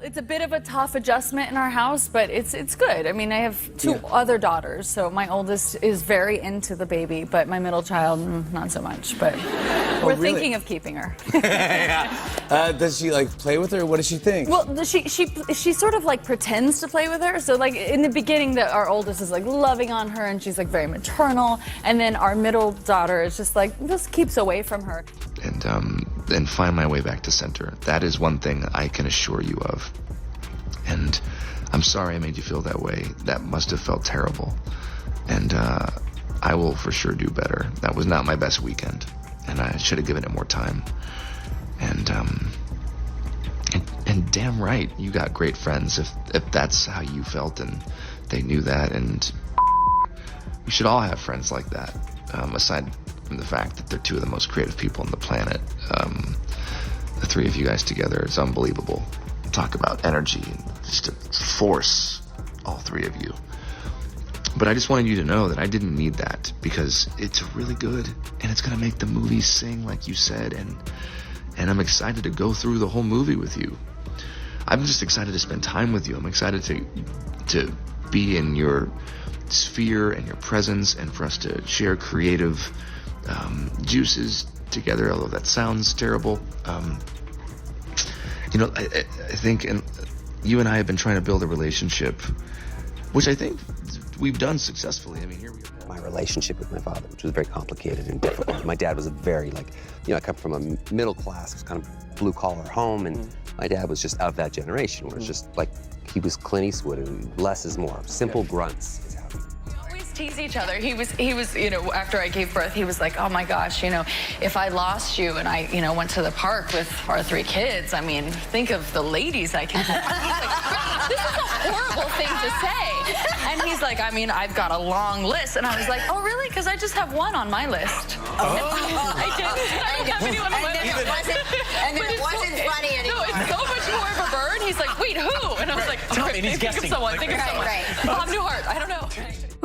It's a bit of a tough adjustment in our house, but it's good. I mean, I have two other daughters, so my oldest is very into the baby, but my middle child, not so much. But we're thinking of keeping her. Does she like play with her? What does she think? Well, she sort of like pretends to play with her. So like in the beginning, our oldest is like loving on her, and she's like very maternal, and then our middle daughter is just keeps away from her. And find my way back to center. That is one thing I can assure you of. And I'm sorry I made you feel that way. That must have felt terrible. And I will for sure do better. That was not my best weekend, and I should have given it more time. And damn right, you got great friends if that's how you felt and they knew that. And we should all have friends like that, aside from the fact that they're two of the most creative people on the planet. The three of you guys together is unbelievable. Talk about energy and just a force, all three of you. But I just wanted you to know that I didn't need that, because it's really good and it's gonna make the movie sing like you said, and I'm excited to go through the whole movie with you. I'm just excited to spend time with you. I'm excited to be in your sphere and your presence, and for us to share creative juices together, although that sounds terrible. I think you and I have been trying to build a relationship, which I think we've done successfully. I mean, here we are. My relationship with my father, which was very complicated and difficult. My dad was a very, I come from a middle class, kind of blue-collar home, and my dad was just of that generation, where it's just he was Clint Eastwood, and less is more. Simple grunts. Tease each other. He was, after I gave birth, he was like, oh my gosh, if I lost you and I, went to the park with our three kids, I mean, think of the ladies I can. He's like, this is a horrible thing to say. And he's like, I mean, I've got a long list. And I was like, oh really? Because I just have one on my list. I don't have anyone on my list. And then it wasn't funny anymore. No, it's so much more of a burn. He's like, wait, who? And I was like, Tell me, he's guessing. Think of someone. Bob Newhart, I don't know.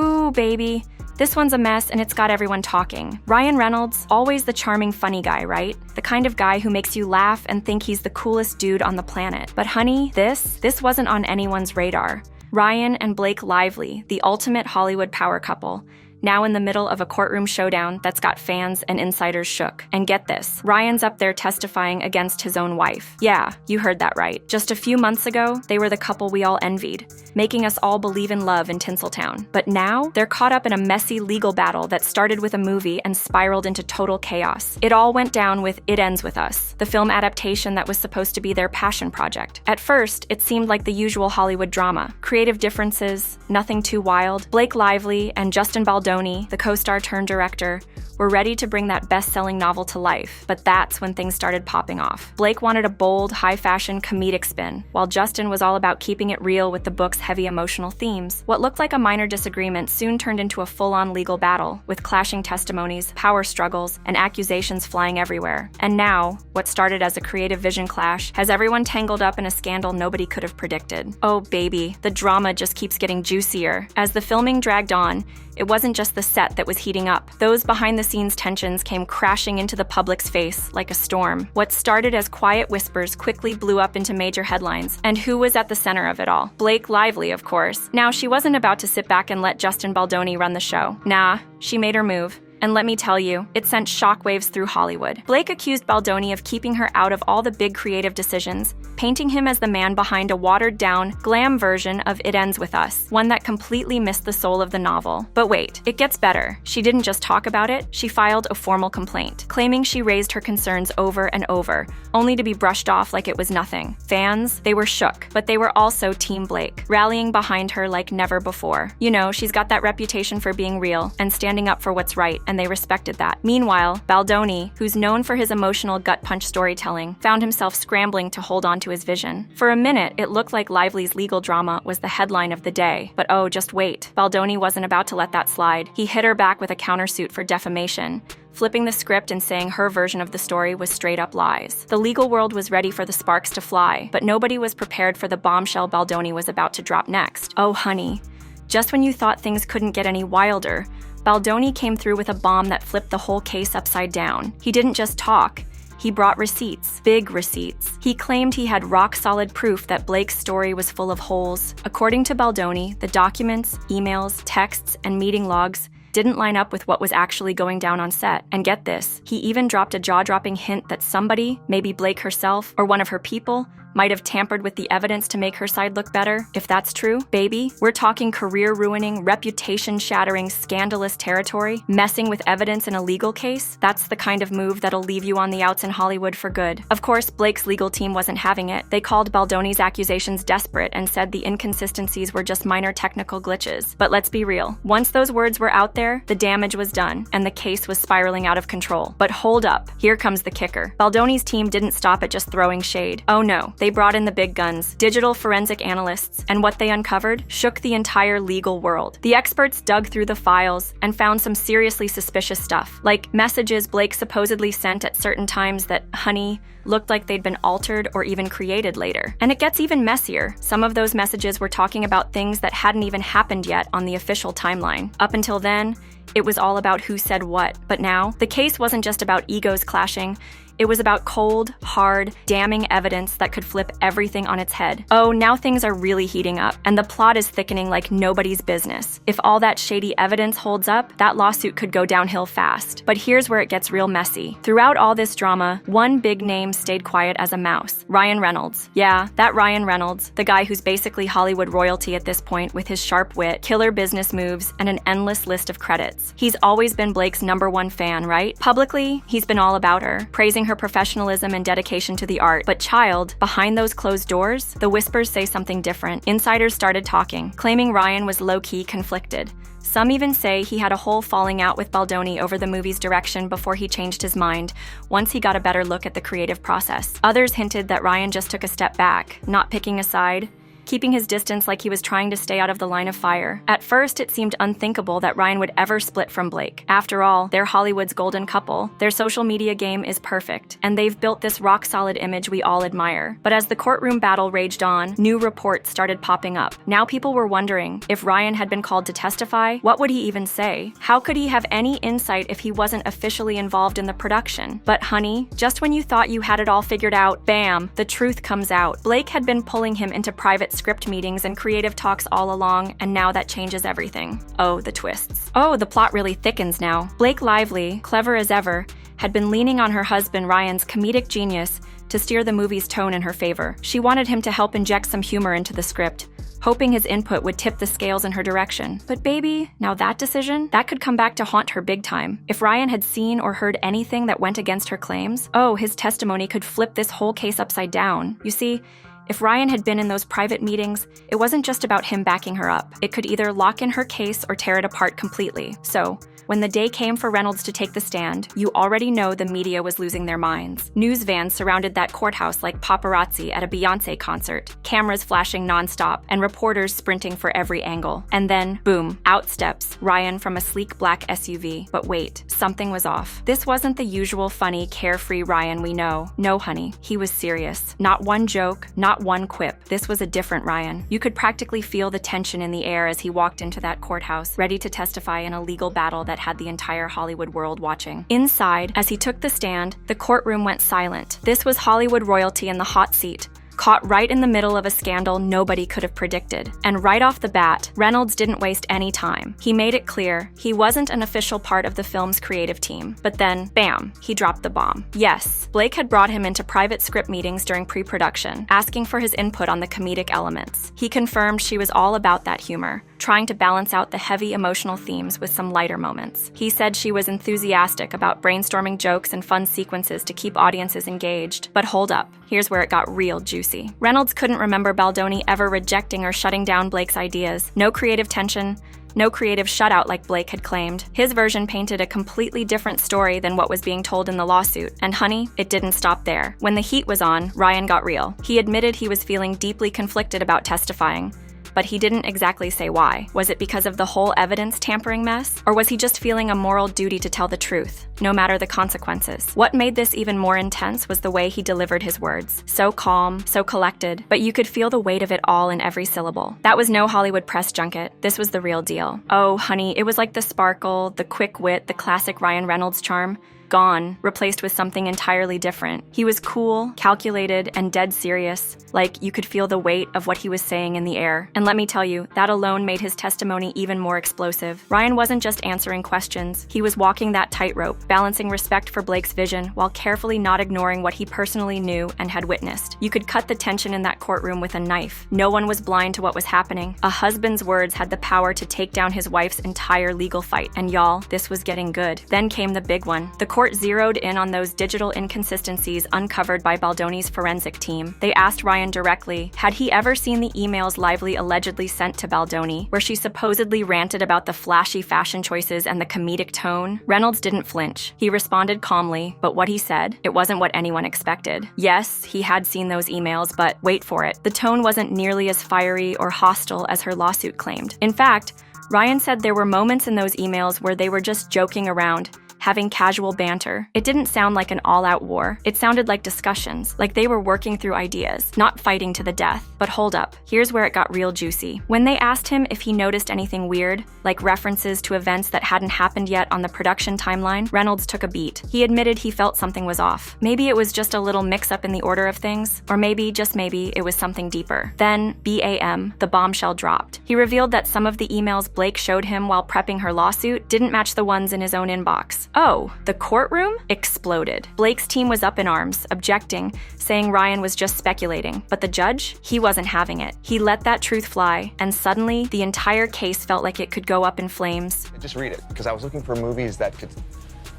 Ooh, baby. This one's a mess, and it's got everyone talking. Ryan Reynolds, always the charming, funny guy, right? The kind of guy who makes you laugh and think he's the coolest dude on the planet. But honey, this wasn't on anyone's radar. Ryan and Blake Lively, the ultimate Hollywood power couple, now in the middle of a courtroom showdown that's got fans and insiders shook. And get this, Ryan's up there testifying against his own wife. Yeah, you heard that right. Just a few months ago, they were the couple we all envied, making us all believe in love in Tinseltown. But now, they're caught up in a messy legal battle that started with a movie and spiraled into total chaos. It all went down with It Ends With Us, the film adaptation that was supposed to be their passion project. At first, it seemed like the usual Hollywood drama. Creative differences, nothing too wild. Blake Lively and Justin Baldoni, the co-star turned director, were ready to bring that best-selling novel to life, but that's when things started popping off. Blake wanted a bold, high-fashion, comedic spin, while Justin was all about keeping it real with the book's heavy emotional themes. What looked like a minor disagreement soon turned into a full-on legal battle, with clashing testimonies, power struggles, and accusations flying everywhere. And now, what started as a creative vision clash has everyone tangled up in a scandal nobody could have predicted. Oh baby, the drama just keeps getting juicier. As the filming dragged on, it wasn't just the set that was heating up. Those behind-the-scenes tensions came crashing into the public's face like a storm. What started as quiet whispers quickly blew up into major headlines. And who was at the center of it all? Blake Lively, of course. Now, she wasn't about to sit back and let Justin Baldoni run the show. Nah, she made her move. And let me tell you, it sent shockwaves through Hollywood. Blake accused Baldoni of keeping her out of all the big creative decisions, painting him as the man behind a watered-down, glam version of It Ends With Us, one that completely missed the soul of the novel. But wait, it gets better. She didn't just talk about it, she filed a formal complaint, claiming she raised her concerns over and over, only to be brushed off like it was nothing. Fans, they were shook, but they were also Team Blake, rallying behind her like never before. You know, she's got that reputation for being real and standing up for what's right, and they respected that. Meanwhile, Baldoni, who's known for his emotional gut-punch storytelling, found himself scrambling to hold on to his vision. For a minute, it looked like Lively's legal drama was the headline of the day. But oh, just wait. Baldoni wasn't about to let that slide. He hit her back with a countersuit for defamation, flipping the script and saying her version of the story was straight-up lies. The legal world was ready for the sparks to fly, but nobody was prepared for the bombshell Baldoni was about to drop next. Oh, honey. Just when you thought things couldn't get any wilder, Baldoni came through with a bomb that flipped the whole case upside down. He didn't just talk. He brought receipts, big receipts. He claimed he had rock-solid proof that Blake's story was full of holes. According to Baldoni, the documents, emails, texts, and meeting logs didn't line up with what was actually going down on set. And get this, he even dropped a jaw-dropping hint that somebody, maybe Blake herself or one of her people, might have tampered with the evidence to make her side look better. If that's true, baby, we're talking career-ruining, reputation-shattering, scandalous territory. Messing with evidence in a legal case? That's the kind of move that'll leave you on the outs in Hollywood for good. Of course, Blake's legal team wasn't having it. They called Baldoni's accusations desperate and said the inconsistencies were just minor technical glitches. But let's be real. Once those words were out there, the damage was done, and the case was spiraling out of control. But hold up, here comes the kicker. Baldoni's team didn't stop at just throwing shade. Oh no, they brought in the big guns, digital forensic analysts, and what they uncovered shook the entire legal world. The experts dug through the files and found some seriously suspicious stuff, like messages Blake supposedly sent at certain times that, honey, looked like they'd been altered or even created later. And it gets even messier. Some of those messages were talking about things that hadn't even happened yet on the official timeline. Up until then, it was all about who said what. But now, the case wasn't just about egos clashing. It was about cold, hard, damning evidence that could flip everything on its head. Oh, now things are really heating up, and the plot is thickening like nobody's business. If all that shady evidence holds up, that lawsuit could go downhill fast. But here's where it gets real messy. Throughout all this drama, one big name stayed quiet as a mouse: Ryan Reynolds. Yeah, that Ryan Reynolds, the guy who's basically Hollywood royalty at this point with his sharp wit, killer business moves, and an endless list of credits. He's always been Blake's #1 fan, right? Publicly, he's been all about her, praising her professionalism and dedication to the art. But child, behind those closed doors, the whispers say something different. Insiders started talking, claiming Ryan was low-key conflicted. Some even say he had a whole falling out with Baldoni over the movie's direction before he changed his mind, once he got a better look at the creative process. Others hinted that Ryan just took a step back, not picking a side, keeping his distance like he was trying to stay out of the line of fire. At first, it seemed unthinkable that Ryan would ever split from Blake. After all, they're Hollywood's golden couple. Their social media game is perfect, and they've built this rock-solid image we all admire. But as the courtroom battle raged on, new reports started popping up. Now people were wondering, if Ryan had been called to testify, what would he even say? How could he have any insight if he wasn't officially involved in the production? But honey, just when you thought you had it all figured out, bam, the truth comes out. Blake had been pulling him into private script meetings and creative talks all along, and now that changes everything. Oh, the twists. Oh, the plot really thickens now. Blake Lively, clever as ever, had been leaning on her husband Ryan's comedic genius to steer the movie's tone in her favor. She wanted him to help inject some humor into the script, hoping his input would tip the scales in her direction. But baby, now that decision, that could come back to haunt her big time. If Ryan had seen or heard anything that went against her claims, oh, his testimony could flip this whole case upside down. You see, if Ryan had been in those private meetings, it wasn't just about him backing her up. It could either lock in her case or tear it apart completely. So, when the day came for Reynolds to take the stand, you already know the media was losing their minds. News vans surrounded that courthouse like paparazzi at a Beyoncé concert, cameras flashing nonstop, and reporters sprinting for every angle. And then, boom, out steps Ryan from a sleek black SUV. But wait, something was off. This wasn't the usual funny, carefree Ryan we know. No, honey, he was serious. Not one joke, not one quip. This was a different Ryan. You could practically feel the tension in the air as he walked into that courthouse, ready to testify in a legal battle that had the entire Hollywood world watching. Inside, as he took the stand, the courtroom went silent. This was Hollywood royalty in the hot seat, caught right in the middle of a scandal nobody could have predicted. And right off the bat, Reynolds didn't waste any time. He made it clear he wasn't an official part of the film's creative team. But then, bam, he dropped the bomb. Yes, Blake had brought him into private script meetings during pre-production, asking for his input on the comedic elements. He confirmed she was all about that humor, trying to balance out the heavy emotional themes with some lighter moments. He said she was enthusiastic about brainstorming jokes and fun sequences to keep audiences engaged. But hold up, here's where it got real juicy. Reynolds couldn't remember Baldoni ever rejecting or shutting down Blake's ideas. No creative tension, no creative shutout like Blake had claimed. His version painted a completely different story than what was being told in the lawsuit. And honey, it didn't stop there. When the heat was on, Ryan got real. He admitted he was feeling deeply conflicted about testifying, but he didn't exactly say why. Was it because of the whole evidence tampering mess? Or was he just feeling a moral duty to tell the truth, no matter the consequences? What made this even more intense was the way he delivered his words. So calm, so collected, but you could feel the weight of it all in every syllable. That was no Hollywood press junket. This was the real deal. Oh, honey, it was like the sparkle, the quick wit, the classic Ryan Reynolds charm, gone, replaced with something entirely different. He was cool, calculated, and dead serious, like you could feel the weight of what he was saying in the air. And let me tell you, that alone made his testimony even more explosive. Ryan wasn't just answering questions, he was walking that tightrope, balancing respect for Blake's vision while carefully not ignoring what he personally knew and had witnessed. You could cut the tension in that courtroom with a knife. No one was blind to what was happening. A husband's words had the power to take down his wife's entire legal fight, and y'all, this was getting good. Then came the big one. The court zeroed in on those digital inconsistencies uncovered by Baldoni's forensic team. They asked Ryan directly, had he ever seen the emails Lively allegedly sent to Baldoni, where she supposedly ranted about the flashy fashion choices and the comedic tone? Reynolds didn't flinch. He responded calmly, but what he said, it wasn't what anyone expected. Yes, he had seen those emails, but wait for it. The tone wasn't nearly as fiery or hostile as her lawsuit claimed. In fact, Ryan said there were moments in those emails where they were just joking around, having casual banter. It didn't sound like an all-out war. It sounded like discussions, like they were working through ideas, not fighting to the death. But hold up, here's where it got real juicy. When they asked him if he noticed anything weird, like references to events that hadn't happened yet on the production timeline, Reynolds took a beat. He admitted he felt something was off. Maybe it was just a little mix-up in the order of things, or maybe, just maybe, it was something deeper. Then, BAM, the bombshell dropped. He revealed that some of the emails Blake showed him while prepping her lawsuit didn't match the ones in his own inbox. Oh, the courtroom exploded. Blake's team was up in arms, objecting, saying Ryan was just speculating. But the judge, he wasn't having it. He let that truth fly, and suddenly, the entire case felt like it could go up in flames. Just read it, because I was looking for movies that could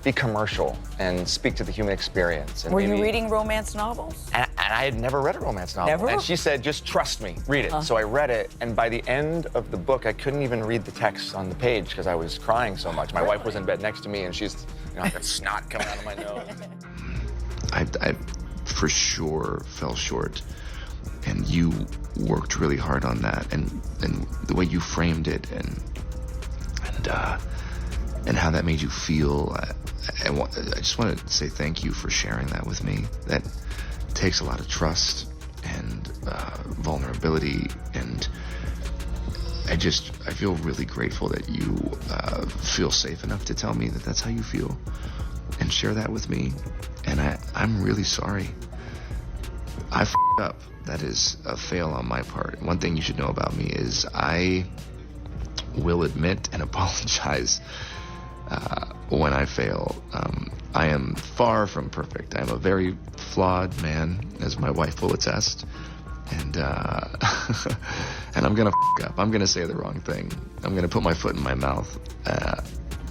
be commercial and speak to the human experience. And Were you reading romance novels? And I had never read a romance novel. Never? And she said, just trust me, read it. So I read it, and by the end of the book, I couldn't even read the text on the page because I was crying so much. My wife was in bed next to me, and she's, I got snot coming out of my nose. I for sure fell short, and you worked really hard on that, and the way you framed it, and how that made you feel. I just want to say thank you for sharing that with me. That takes a lot of trust and vulnerability, and I feel really grateful that you feel safe enough to tell me that that's how you feel and share that with me. And I'm really sorry. I f***ed up. That is a fail on my part. One thing you should know about me is I will admit and apologize when I fail. I am far from perfect. I am a very flawed man, as my wife will attest. And and I'm gonna f*** up. I'm gonna say the wrong thing. I'm gonna put my foot in my mouth.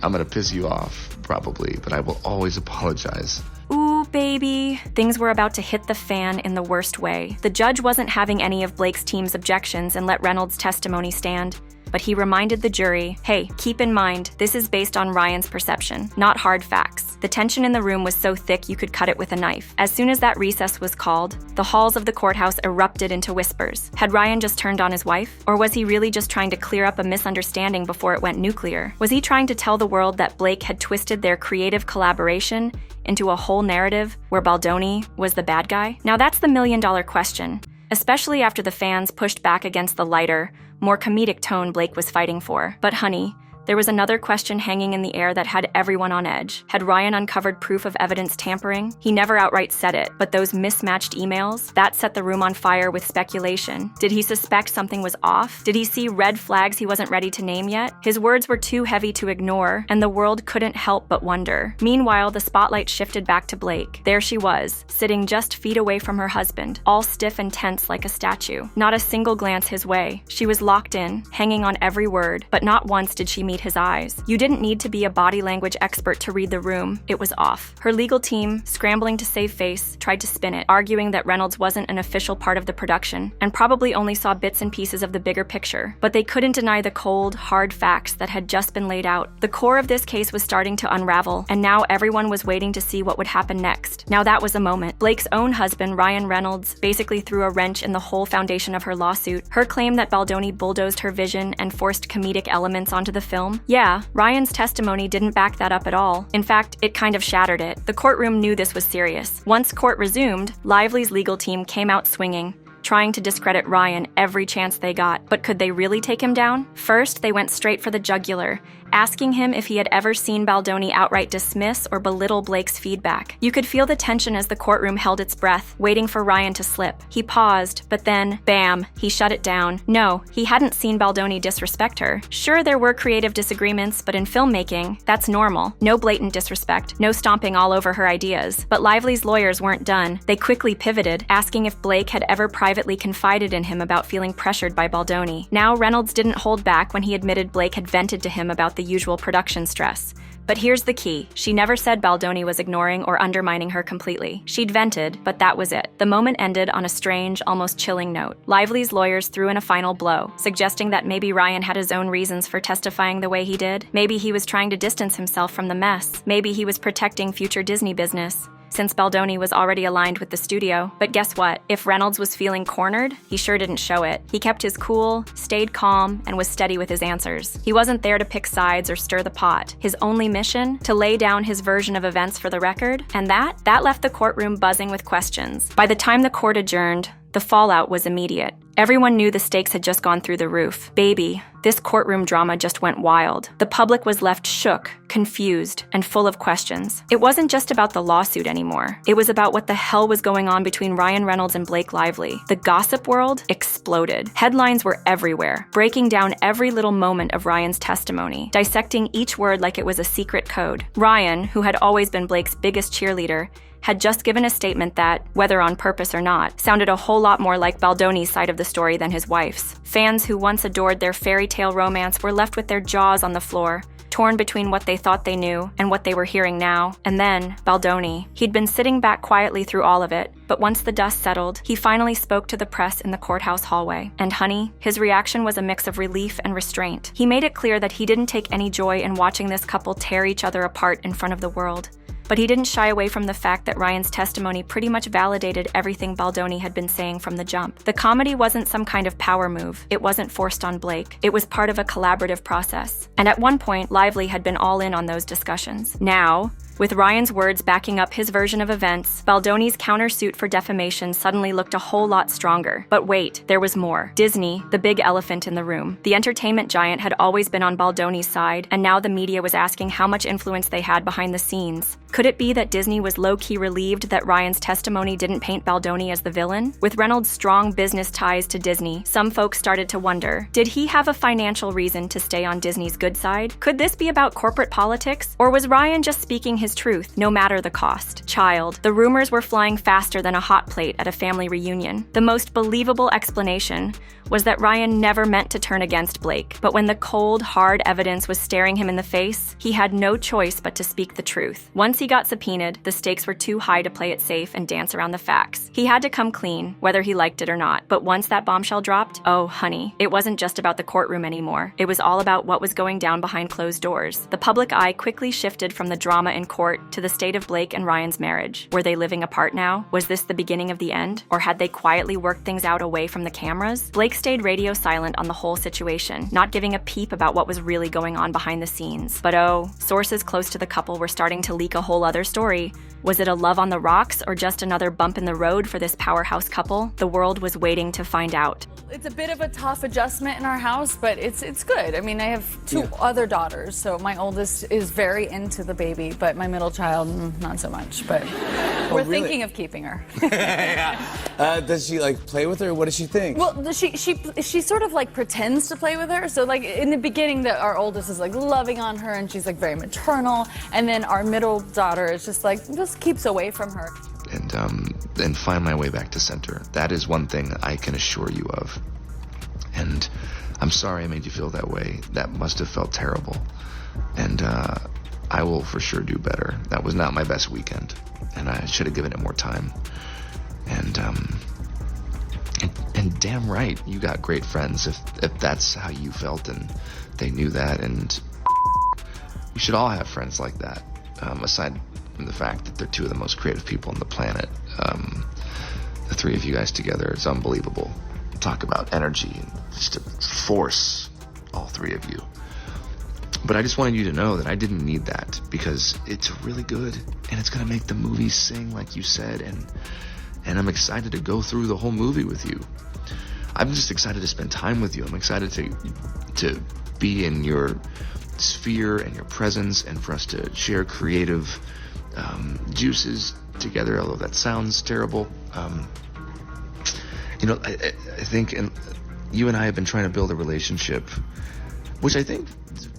I'm gonna piss you off, probably, but I will always apologize. Ooh, baby. Things were about to hit the fan in the worst way. The judge wasn't having any of Blake's team's objections and let Reynolds' testimony stand. But he reminded the jury, hey, keep in mind, this is based on Ryan's perception, not hard facts. The tension in the room was so thick you could cut it with a knife. As soon as that recess was called, the halls of the courthouse erupted into whispers. Had Ryan just turned on his wife? Or was he really just trying to clear up a misunderstanding before it went nuclear? Was he trying to tell the world that Blake had twisted their creative collaboration into a whole narrative where Baldoni was the bad guy? Now that's the million-dollar question, especially after the fans pushed back against the lighter, more comedic tone Blake was fighting for. But honey, there was another question hanging in the air that had everyone on edge. Had Ryan uncovered proof of evidence tampering? He never outright said it, but those mismatched emails, that set the room on fire with speculation. Did he suspect something was off? Did he see red flags he wasn't ready to name yet? His words were too heavy to ignore, and the world couldn't help but wonder. Meanwhile, the spotlight shifted back to Blake. There she was, sitting just feet away from her husband, all stiff and tense like a statue. Not a single glance his way. She was locked in, hanging on every word, but not once did she meet his eyes. You didn't need to be a body language expert to read the room. It was off. Her legal team, scrambling to save face, tried to spin it, arguing that Reynolds wasn't an official part of the production, and probably only saw bits and pieces of the bigger picture. But they couldn't deny the cold, hard facts that had just been laid out. The core of this case was starting to unravel, and now everyone was waiting to see what would happen next. Now that was a moment. Blake's own husband, Ryan Reynolds, basically threw a wrench in the whole foundation of her lawsuit. Her claim that Baldoni bulldozed her vision and forced comedic elements onto the film. Yeah, Ryan's testimony didn't back that up at all. In fact, it kind of shattered it. The courtroom knew this was serious. Once court resumed, Lively's legal team came out swinging, trying to discredit Ryan every chance they got. But could they really take him down? First, they went straight for the jugular, asking him if he had ever seen Baldoni outright dismiss or belittle Blake's feedback. You could feel the tension as the courtroom held its breath, waiting for Ryan to slip. He paused, but then, bam, he shut it down. No, he hadn't seen Baldoni disrespect her. Sure, there were creative disagreements, but in filmmaking, that's normal. No blatant disrespect, no stomping all over her ideas. But Lively's lawyers weren't done. They quickly pivoted, asking if Blake had ever privately confided in him about feeling pressured by Baldoni. Now, Reynolds didn't hold back when he admitted Blake had vented to him about the usual production stress. But here's the key. She never said Baldoni was ignoring or undermining her completely. She'd vented, but that was it. The moment ended on a strange, almost chilling note. Lively's lawyers threw in a final blow, suggesting that maybe Ryan had his own reasons for testifying the way he did. Maybe he was trying to distance himself from the mess. Maybe he was protecting future Disney business, since Baldoni was already aligned with the studio. But guess what? If Reynolds was feeling cornered, he sure didn't show it. He kept his cool, stayed calm, and was steady with his answers. He wasn't there to pick sides or stir the pot. His only mission? To lay down his version of events for the record. And that left the courtroom buzzing with questions. By the time the court adjourned, the fallout was immediate. Everyone knew the stakes had just gone through the roof. Baby, this courtroom drama just went wild. The public was left shook, confused, and full of questions. It wasn't just about the lawsuit anymore. It was about what the hell was going on between Ryan Reynolds and Blake Lively. The gossip world exploded. Headlines were everywhere, breaking down every little moment of Ryan's testimony, dissecting each word like it was a secret code. Ryan, who had always been Blake's biggest cheerleader, had just given a statement that, whether on purpose or not, sounded a whole lot more like Baldoni's side of the story than his wife's. Fans who once adored their fairy tale romance were left with their jaws on the floor, torn between what they thought they knew and what they were hearing now. And then, Baldoni. He'd been sitting back quietly through all of it, but once the dust settled, he finally spoke to the press in the courthouse hallway. And honey, his reaction was a mix of relief and restraint. He made it clear that he didn't take any joy in watching this couple tear each other apart in front of the world. But he didn't shy away from the fact that Ryan's testimony pretty much validated everything Baldoni had been saying from the jump. The comedy wasn't some kind of power move. It wasn't forced on Blake. It was part of a collaborative process. And at one point, Lively had been all in on those discussions. Now, with Ryan's words backing up his version of events, Baldoni's countersuit for defamation suddenly looked a whole lot stronger. But wait, there was more. Disney, the big elephant in the room. The entertainment giant had always been on Baldoni's side, and now the media was asking how much influence they had behind the scenes. Could it be that Disney was low-key relieved that Ryan's testimony didn't paint Baldoni as the villain? With Reynolds' strong business ties to Disney, some folks started to wonder, did he have a financial reason to stay on Disney's good side? Could this be about corporate politics? Or was Ryan just speaking his truth, no matter the cost? Child, the rumors were flying faster than a hot plate at a family reunion. The most believable explanation was that Ryan never meant to turn against Blake, but when the cold, hard evidence was staring him in the face, he had no choice but to speak the truth. Once he got subpoenaed, the stakes were too high to play it safe and dance around the facts. He had to come clean, whether he liked it or not. But once that bombshell dropped, oh honey, it wasn't just about the courtroom anymore. It was all about what was going down behind closed doors. The public eye quickly shifted from the drama in court to the state of Blake and Ryan's marriage. Were they living apart now? Was this the beginning of the end? Or had they quietly worked things out away from the cameras? Blake stayed radio silent on the whole situation, not giving a peep about what was really going on behind the scenes. But oh, sources close to the couple were starting to leak a whole other story. Was it a love on the rocks or just another bump in the road for this powerhouse couple? The world was waiting to find out. It's a bit of a tough adjustment in our house, but it's good. I mean, I have two other daughters, so my oldest is very into the baby, but my middle child, not so much. But we're thinking of keeping her. Does she like play with her? What does she think? Well, she sort of like pretends to play with her. So like in the beginning, our oldest is like loving on her, and she's like very maternal, and then our middle daughter is just like just keeps away from her. And find my way back to center. That is one thing I can assure you of. And I'm sorry I made you feel that way. That must have felt terrible. And I will for sure do better. That was not my best weekend, and I should have given it more time. And damn right, you got great friends if that's how you felt and they knew that. And we should all have friends like that, aside from the fact that they're two of the most creative people on the planet. The three of you guys together is unbelievable. Talk about energy and just a force, all three of you. But I just wanted you to know that I didn't need that, because it's really good and it's gonna make the movie sing like you said, and I'm excited to go through the whole movie with you. I'm just excited to spend time with you. I'm excited to be in your sphere and your presence, and for us to share creative juices together, although that sounds terrible. I think you and I have been trying to build a relationship, which I think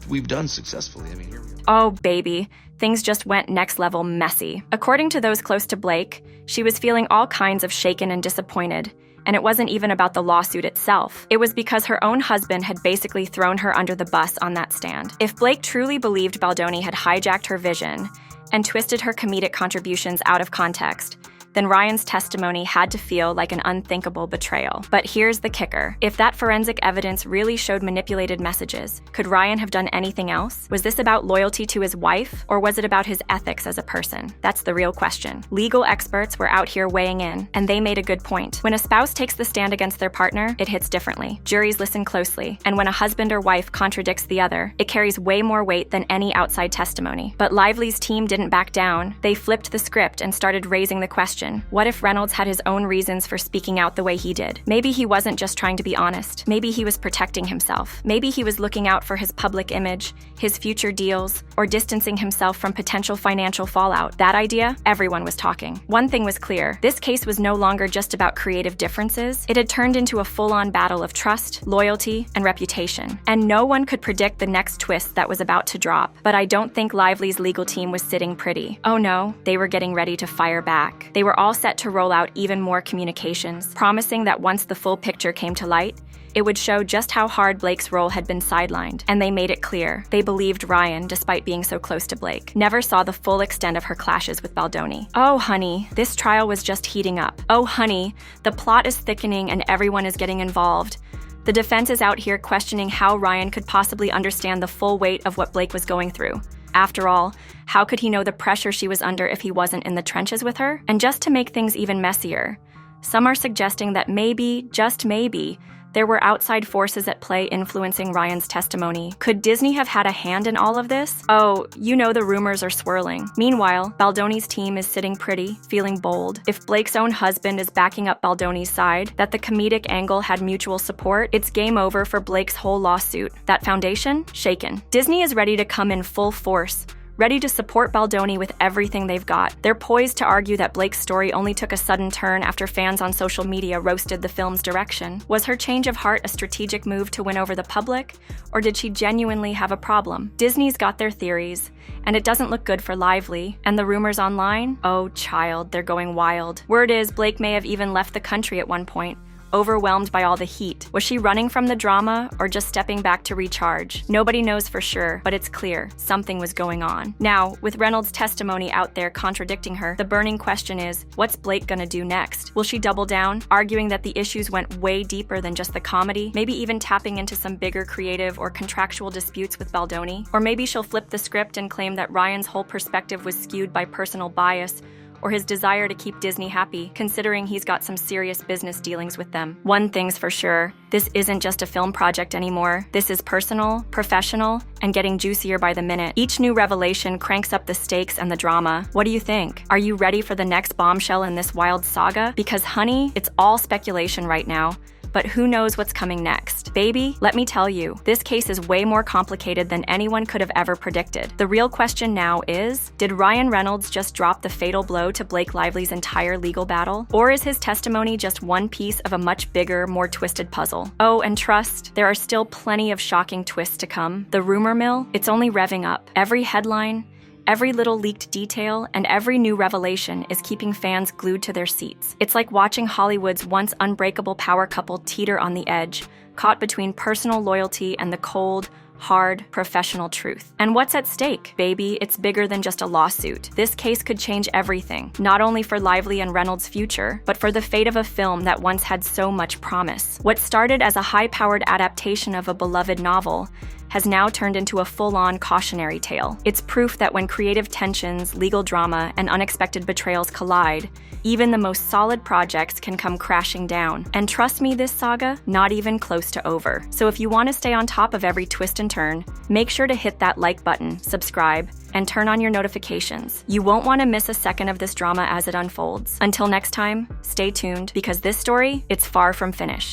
we've done successfully. I mean, here we are. Oh, baby. Things just went next level messy. According to those close to Blake, she was feeling all kinds of shaken and disappointed. And it wasn't even about the lawsuit itself. It was because her own husband had basically thrown her under the bus on that stand. If Blake truly believed Baldoni had hijacked her vision and twisted her comedic contributions out of context, then Ryan's testimony had to feel like an unthinkable betrayal. But here's the kicker. If that forensic evidence really showed manipulated messages, could Ryan have done anything else? Was this about loyalty to his wife, or was it about his ethics as a person? That's the real question. Legal experts were out here weighing in, and they made a good point. When a spouse takes the stand against their partner, it hits differently. Juries listen closely, and when a husband or wife contradicts the other, it carries way more weight than any outside testimony. But Lively's team didn't back down. They flipped the script and started raising the question. What if Reynolds had his own reasons for speaking out the way he did? Maybe he wasn't just trying to be honest. Maybe he was protecting himself. Maybe he was looking out for his public image, his future deals, or distancing himself from potential financial fallout. That idea, everyone was talking. One thing was clear. This case was no longer just about creative differences. It had turned into a full-on battle of trust, loyalty, and reputation. And no one could predict the next twist that was about to drop. But I don't think Lively's legal team was sitting pretty. Oh no, they were getting ready to fire back. They were all set to roll out even more communications, promising that once the full picture came to light, it would show just how hard Blake's role had been sidelined, and they made it clear. They believed Ryan, despite being so close to Blake, never saw the full extent of her clashes with Baldoni. Oh, honey, this trial was just heating up. Oh, honey, the plot is thickening and everyone is getting involved. The defense is out here questioning how Ryan could possibly understand the full weight of what Blake was going through. After all, how could he know the pressure she was under if he wasn't in the trenches with her? And just to make things even messier, some are suggesting that maybe, just maybe, there were outside forces at play influencing Ryan's testimony. Could Disney have had a hand in all of this? Oh, you know the rumors are swirling. Meanwhile, Baldoni's team is sitting pretty, feeling bold. If Blake's own husband is backing up Baldoni's side, that the comedic angle had mutual support, it's game over for Blake's whole lawsuit. That foundation? Shaken. Disney is ready to come in full force, ready to support Baldoni with everything they've got. They're poised to argue that Blake's story only took a sudden turn after fans on social media roasted the film's direction. Was her change of heart a strategic move to win over the public, or did she genuinely have a problem? Disney's got their theories, and it doesn't look good for Lively. And the rumors online? Oh, child, they're going wild. Word is Blake may have even left the country at one point, overwhelmed by all the heat. Was she running from the drama or just stepping back to recharge? Nobody knows for sure, but it's clear something was going on. Now, with Reynolds' testimony out there contradicting her, the burning question is, what's Blake gonna do next? Will she double down, arguing that the issues went way deeper than just the comedy, maybe even tapping into some bigger creative or contractual disputes with Baldoni? Or maybe she'll flip the script and claim that Ryan's whole perspective was skewed by personal bias, or his desire to keep Disney happy, considering he's got some serious business dealings with them. One thing's for sure, this isn't just a film project anymore. This is personal, professional, and getting juicier by the minute. Each new revelation cranks up the stakes and the drama. What do you think? Are you ready for the next bombshell in this wild saga? Because honey, it's all speculation right now. But who knows what's coming next? Baby, let me tell you, this case is way more complicated than anyone could have ever predicted. The real question now is, did Ryan Reynolds just drop the fatal blow to Blake Lively's entire legal battle? Or is his testimony just one piece of a much bigger, more twisted puzzle? Oh, and trust, there are still plenty of shocking twists to come. The rumor mill, it's only revving up. Every headline, every little leaked detail, and every new revelation is keeping fans glued to their seats. It's like watching Hollywood's once unbreakable power couple teeter on the edge, caught between personal loyalty and the cold, hard, professional truth. And what's at stake? Baby, it's bigger than just a lawsuit. This case could change everything, not only for Lively and Reynolds' future, but for the fate of a film that once had so much promise. What started as a high-powered adaptation of a beloved novel has now turned into a full-on cautionary tale. It's proof that when creative tensions, legal drama, and unexpected betrayals collide, even the most solid projects can come crashing down. And trust me, this saga, not even close to over. So if you want to stay on top of every twist and turn, make sure to hit that like button, subscribe, and turn on your notifications. You won't want to miss a second of this drama as it unfolds. Until next time, stay tuned, because this story, it's far from finished.